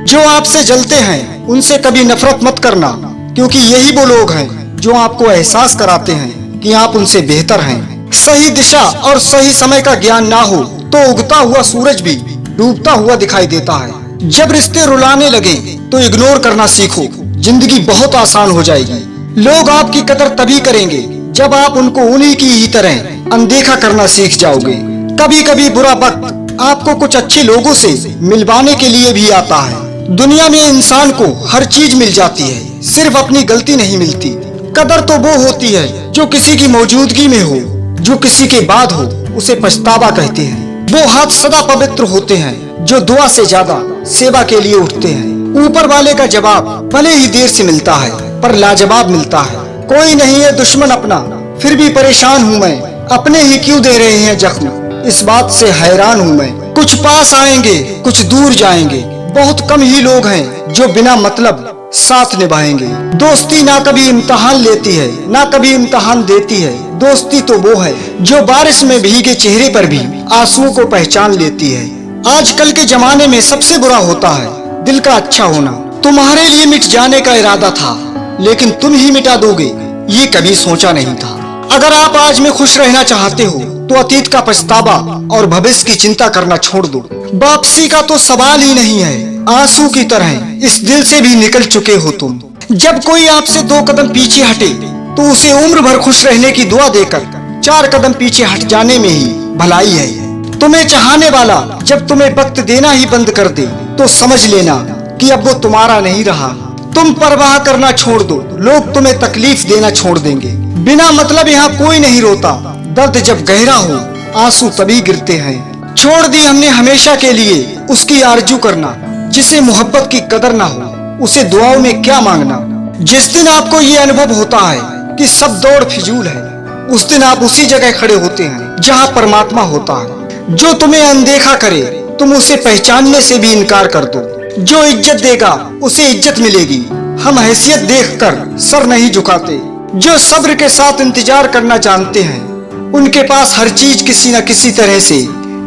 जो आपसे जलते हैं उनसे कभी नफरत मत करना, क्योंकि यही वो लोग हैं जो आपको एहसास कराते हैं कि आप उनसे बेहतर हैं। सही दिशा और सही समय का ज्ञान ना हो तो उगता हुआ सूरज भी डूबता हुआ दिखाई देता है। जब रिश्ते रुलाने लगे तो इग्नोर करना सीखो, जिंदगी बहुत आसान हो जाएगी। लोग आपकी कदर तभी करेंगे जब आप उनको उन्हीं की ही तरह अनदेखा करना सीख जाओगे। कभी कभी बुरा वक्त आपको कुछ अच्छे लोगों से मिलवाने के लिए भी आता है। दुनिया में इंसान को हर चीज मिल जाती है, सिर्फ अपनी गलती नहीं मिलती। कदर तो वो होती है जो किसी की मौजूदगी में हो, जो किसी के बाद हो उसे पछतावा कहते हैं। वो हाथ सदा पवित्र होते हैं जो दुआ से ज्यादा सेवा के लिए उठते हैं। ऊपर वाले का जवाब भले ही देर से मिलता है पर लाजवाब मिलता है। कोई नहीं है दुश्मन अपना, फिर भी परेशान हूँ मैं, अपने ही क्यों दे रहे हैं जख्म, इस बात से हैरान हूँ मैं। कुछ पास आएंगे कुछ दूर जाएंगे, बहुत कम ही लोग हैं जो बिना मतलब साथ निभाएंगे। दोस्ती ना कभी इम्तिहान लेती है ना कभी इम्तिहान देती है। दोस्ती तो वो है जो बारिश में भीगे चेहरे पर भी आंसुओं को पहचान लेती है। आजकल के जमाने में सबसे बुरा होता है दिल का अच्छा होना। तुम्हारे लिए मिट जाने का इरादा था लेकिन तुम ही मिटा दोगे ये कभी सोचा नहीं था। अगर आप आज में खुश रहना चाहते हो तो अतीत का पछतावा और भविष्य की चिंता करना छोड़ दो। वापसी का तो सवाल ही नहीं है, आंसू की तरह इस दिल से भी निकल चुके हो तुम। जब कोई आपसे 2 कदम पीछे हटे तो उसे उम्र भर खुश रहने की दुआ देकर 4 कदम पीछे हट जाने में ही भलाई है। तुम्हें चाहने वाला जब तुम्हें वक्त देना ही बंद कर दे तो समझ लेना कि अब वो तुम्हारा नहीं रहा। तुम परवाह करना छोड़ दो, लोग तुम्हें तकलीफ देना छोड़ देंगे। बिना मतलब यहाँ कोई नहीं रोता, दर्द जब गहरा हो आंसू तभी गिरते हैं। छोड़ दी हमने हमेशा के लिए उसकी आरजू करना, जिसे मोहब्बत की कदर ना हो उसे दुआओं में क्या मांगना। जिस दिन आपको ये अनुभव होता है कि सब दौड़ फिजूल है, उस दिन आप उसी जगह खड़े होते हैं जहाँ परमात्मा होता है। जो तुम्हें अनदेखा करे तुम उसे पहचानने से भी इनकार कर दो। जो इज्जत देगा उसे इज्जत मिलेगी, हम हैसियत देखकर सर नहीं झुकाते। जो सब्र के साथ इंतजार करना जानते हैं उनके पास हर चीज किसी न किसी तरह से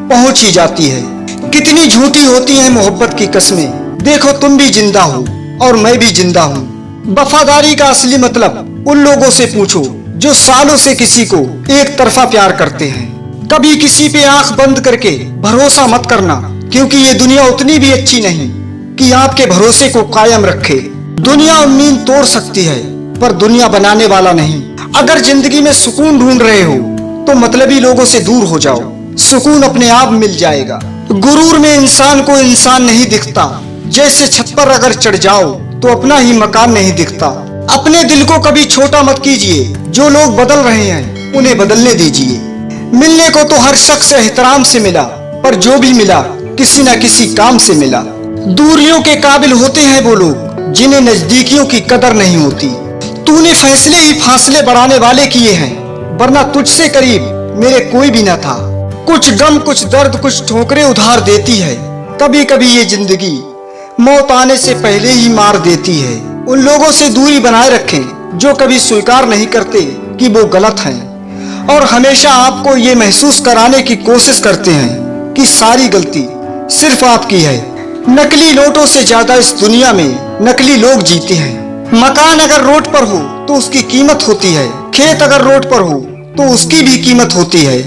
पहुंच ही जाती है। कितनी झूठी होती है मोहब्बत की कस्में, देखो तुम भी जिंदा हो और मैं भी जिंदा हूँ। वफादारी का असली मतलब उन लोगों से पूछो जो सालों से किसी को एक तरफा प्यार करते हैं। कभी किसी पे आंख बंद करके भरोसा मत करना, क्योंकि ये दुनिया उतनी भी अच्छी नहीं कि आपके भरोसे को कायम रखे। दुनिया उम्मीद तोड़ सकती है पर दुनिया बनाने वाला नहीं। अगर जिंदगी में सुकून ढूंढ रहे हो तो मतलबी लोगों से दूर हो जाओ, सुकून अपने आप मिल जाएगा। गुरूर में इंसान को इंसान नहीं दिखता, जैसे छत पर अगर चढ़ जाओ तो अपना ही मकान नहीं दिखता। अपने दिल को कभी छोटा मत कीजिए, जो लोग बदल रहे हैं उन्हें बदलने दीजिए। मिलने को तो हर शख्स एहतराम से मिला, पर जो भी मिला किसी न किसी काम से मिला। दूरियों के काबिल होते हैं वो लोग जिन्हें नजदीकियों की कदर नहीं होती। तूने फैसले ही फासले बढ़ाने वाले किए हैं, वरना तुझसे करीब मेरे कोई भी न था। कुछ गम कुछ दर्द कुछ ठोकरें उधार देती है। कभी कभी ये जिंदगी मौत आने से पहले ही मार देती है। उन लोगों से दूरी बनाए रखें जो कभी स्वीकार नहीं करते कि वो गलत हैं और हमेशा आपको ये महसूस कराने की कोशिश करते हैं कि सारी गलती सिर्फ आपकी है। नकली नोटों से ज्यादा इस दुनिया में नकली लोग जीते हैं। मकान अगर रोड पर हो तो उसकी कीमत होती है, खेत अगर रोड पर हो तो उसकी भी कीमत होती है,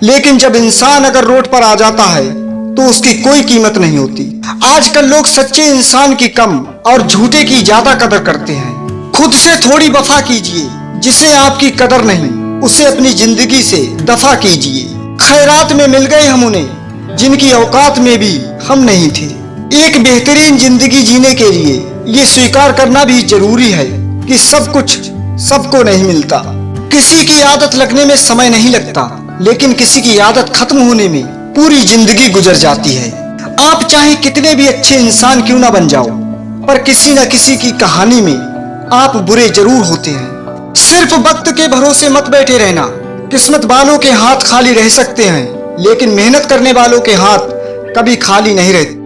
लेकिन जब इंसान अगर रोड पर आ जाता है तो उसकी कोई कीमत नहीं होती। आजकल लोग सच्चे इंसान की कम और झूठे की ज्यादा कदर करते हैं। खुद से थोड़ी वफा कीजिए, जिसे आपकी कदर नहीं उसे अपनी जिंदगी से दफा कीजिए। खैरात में मिल गए हम उन्हें जिनकी औकात में भी हम नहीं थे। एक बेहतरीन जिंदगी जीने के लिए ये स्वीकार करना भी जरूरी है कि सब कुछ सबको नहीं मिलता। किसी की आदत लगने में समय नहीं लगता, लेकिन किसी की आदत खत्म होने में पूरी जिंदगी गुजर जाती है। आप चाहे कितने भी अच्छे इंसान क्यों ना बन जाओ, पर किसी न किसी की कहानी में आप बुरे जरूर होते हैं। सिर्फ वक्त के भरोसे मत बैठे रहना। किस्मत वालों के हाथ खाली रह सकते हैं, लेकिन मेहनत करने वालों के हाथ कभी खाली नहीं रहते।